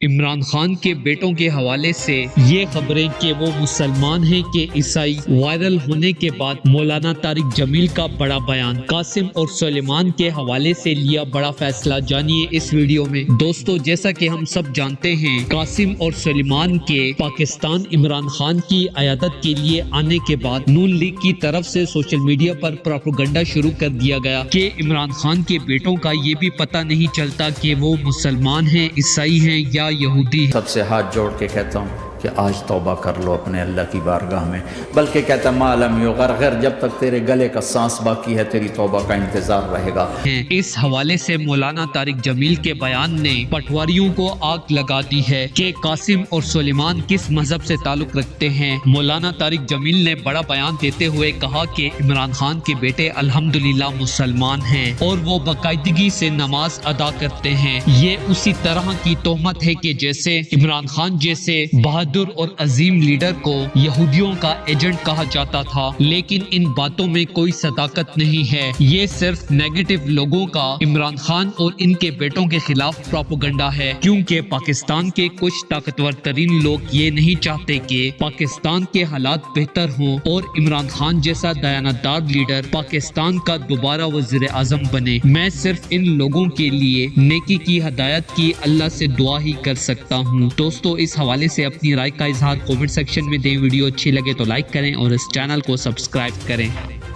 عمران خان کے بیٹوں کے حوالے سے یہ خبریں کہ وہ مسلمان ہیں کہ عیسائی وائرل ہونے کے بعد مولانا طارق جمیل کا بڑا بیان، قاسم اور سلیمان کے حوالے سے لیا بڑا فیصلہ، جانیے اس ویڈیو میں۔ دوستو، جیسا کہ ہم سب جانتے ہیں، قاسم اور سلیمان کے پاکستان عمران خان کی عیادت کے لیے آنے کے بعد نون لیگ کی طرف سے سوشل میڈیا پر پروپیگنڈا شروع کر دیا گیا کہ عمران خان کے بیٹوں کا یہ بھی پتہ نہیں چلتا کہ وہ مسلمان ہیں، عیسائی ہیں یا یہودی۔ سب سے ہاتھ جوڑ کے کہتا ہوں کہ آج توبہ کر لو اپنے اللہ کی بارگاہ میں، بلکہ کہتا ما لم یغرغر، جب تک تیرے گلے کا سانس باقی ہے تیری توبہ کا انتظار رہے گا۔ اس حوالے سے مولانا طارق جمیل کے بیان نے پٹواریوں کو آگ لگا دی ہے کہ قاسم اور سلیمان کس مذہب سے تعلق رکھتے ہیں۔ مولانا طارق جمیل نے بڑا بیان دیتے ہوئے کہا کہ عمران خان کے بیٹے الحمدللہ مسلمان ہیں اور وہ باقاعدگی سے نماز ادا کرتے ہیں۔ یہ اسی طرح کی تہمت ہے کہ جیسے عمران خان جیسے بہادر اور عظیم لیڈر کو یہودیوں کا ایجنٹ کہا جاتا تھا، لیکن ان باتوں میں کوئی صداقت نہیں ہے۔ یہ صرف نیگیٹو لوگوں کا عمران خان اور ان کے بیٹوں کے خلاف پروپیگنڈا ہے، کیونکہ پاکستان کے کچھ طاقتور ترین لوگ یہ نہیں چاہتے کہ پاکستان کے حالات بہتر ہوں اور عمران خان جیسا دیانتدار لیڈر پاکستان کا دوبارہ وزیر اعظم بنے۔ میں صرف ان لوگوں کے لیے نیکی کی ہدایت کی اللہ سے دعا ہی کر سکتا ہوں۔ دوستو، اس حوالے سے اپنی رائے کا اظہار کامنٹ سیکشن میں دیں۔ ویڈیو اچھی لگے تو لائک کریں اور اس چینل کو سبسکرائب کریں۔